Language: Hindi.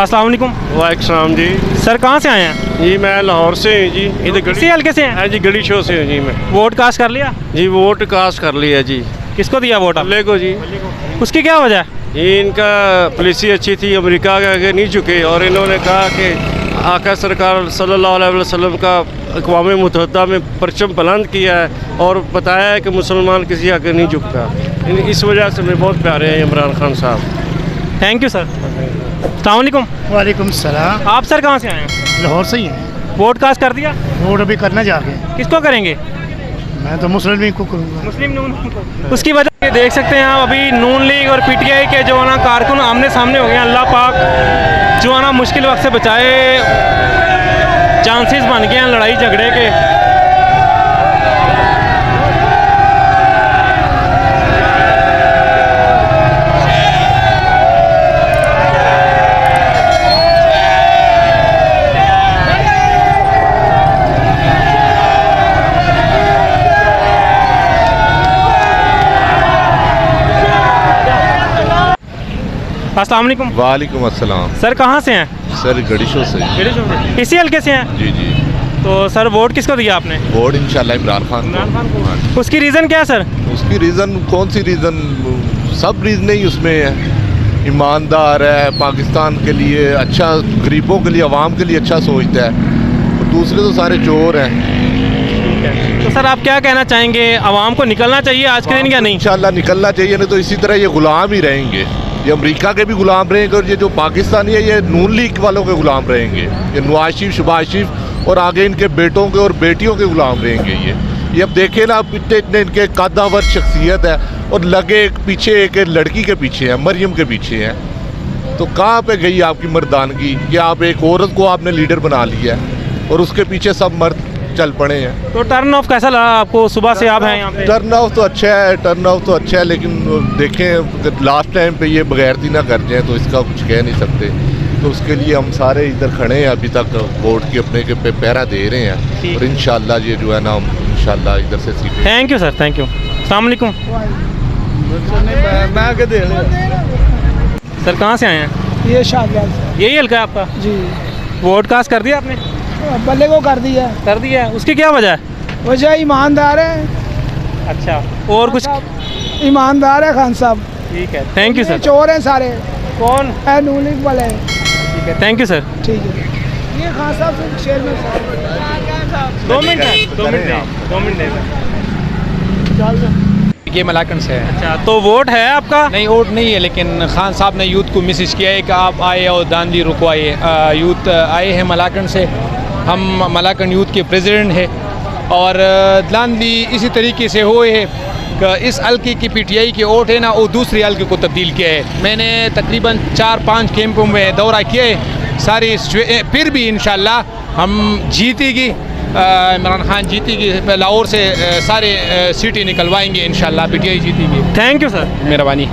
अस्सलाम वालेकुम। वालेकुम सलाम जी। सर कहाँ से आए हैं? जी मैं लाहौर से हूँ जी। इधर इसी हल्के से हैं? हाँ जी, गली शो से हूँ जी मैं। वोट कास्ट कर लिया? जी वोट कास्ट कर लिया जी। किसको दिया वोट आपने? अल्ले को जी। उसकी क्या वजह है? ये इनका पॉलिसी अच्छी थी, अमेरिका के आगे नहीं झुके और इन्होंने कहा कि आका सरकार सल्लल्लाहु अलैहि वसल्लम का अक़वाम मुत्तहिदा में परचम बुलंद किया है और बताया है कि मुसलमान किसी आगे नहीं झुकता। इस वजह से हमें बहुत प्यारे हैं इमरान खान साहब। Thank you sir. अस्सलाम वालेकुम। वालेकुम सलाम। आप सर कहाँ से आए हैं? लाहौर से ही हैं। वोट कास्ट कर दिया? वोट अभी करना जाके। किसको करेंगे? मैं तो मुस्लिम लीग को करूँगा। मुस्लिम नून को। उसकी वजह ये देख सकते हैं आप, अभी नून लीग और पीटीआई के जो है ना कारकुन आमने सामने हो गए हैं। अल्लाह पाक जो है ना मुश्किल वक्त से बचाए, चांसेस बन गए हैं लड़ाई झगड़े के। अस्सलाम वालेकुम। वालेकुम अस्सलाम। सर कहाँ से हैं? सर गड़ीशो से। इसी हल्के से हैं? जी जी। तो सर वोट किसको दिया आपने? वोट इंशाल्लाह इमरान खान को। हाँ। उसकी रीज़न क्या है सर? उसकी रीज़न कौन सी रीज़न, सब रीज़न ही उसमें है। ईमानदार है, पाकिस्तान के लिए अच्छा, गरीबों के लिए, आवाम के लिए अच्छा सोचता है। और दूसरे तो सारे चोर हैं। तो सर आप क्या कहना चाहेंगे, आवाम को निकलना चाहिए आज के दिन या नहीं? इंशाल्लाह निकलना चाहिए, नहीं तो इसी तरह ये गुलाम ही रहेंगे। ये अमेरिका के भी गुलाम रहेंगे और ये जो पाकिस्तानी है ये नून लीग वालों के गुलाम रहेंगे। ये नवाज शरीफ, शहबाज शरीफ और आगे इनके बेटों के और बेटियों के गुलाम रहेंगे। ये अब देखें ना, इतने इतने इनके कद्दावर शख्सियत है और लगे पीछे एक लड़की के पीछे है, मरियम के पीछे है। तो कहाँ पे गई आपकी मर्दानगी कि आप एक औरत को आपने लीडर बना लिया है और उसके पीछे सब मर्द चल पड़े हैं। तो टर्न ऑफ कैसा लगा आपको? सुबह से आप हैं यहाँ पे? टर्न ऑफ तो अच्छा है, टर्न ऑफ तो अच्छा है, लेकिन देखें लास्ट टाइम पे ये बगैरती ना कर जाए तो इसका कुछ कह नहीं सकते। तो उसके लिए हम सारे इधर खड़े हैं, अभी तक वोट के अपने के पे पहरा दे रहे हैं और इंशाल्लाह ये जो है ना, इंशाल्लाह इधर से सीटें। Thank you sir, thank you. अस्सलाम वालेकुम। सर कहाँ से आए हैं? ये शाहजाद यही हल्का है आपका? जी। वोट कास्ट कर दिया आपने? बल्ले को कर दिया। कर दिया है। उसकी क्या वजह है? वजह ईमानदार है। अच्छा, और कुछ? ईमानदार है खान साहब। ठीक है, थैंक यू सर। चोर हैं सारे। कौन है? नून लीग वाले। ठीक है, थैंक यू सर। ठीक है। ये खान साहब से शेर में 2 मिनट है, 2 मिनट ये मलाकन से है। अच्छा, तो वोट है आपका? नहीं, वोट नहीं है, लेकिन खान साहब ने यूथ को मैसेज किया है कि आप आए और दांडी रुकवाइए। यूथ आए हैं मलाकन से, हम मलाकन यूथ के प्रेसिडेंट हैं और दांडी इसी तरीके से हुए है कि इस हल्के की पीटीआई के वोट है ना, वो दूसरी हल्के को तब्दील किया है। मैंने तकरीबन 4-5 कैंपों में दौरा किया है सारी, फिर भी इंशाल्लाह हम जीतेगी, इमरान खान जीतेगी। लाहौर से सारे सीटें निकलवाएंगे इंशाल्लाह, पीटीआई जीतेगी। Thank you sir. मेहरबानी।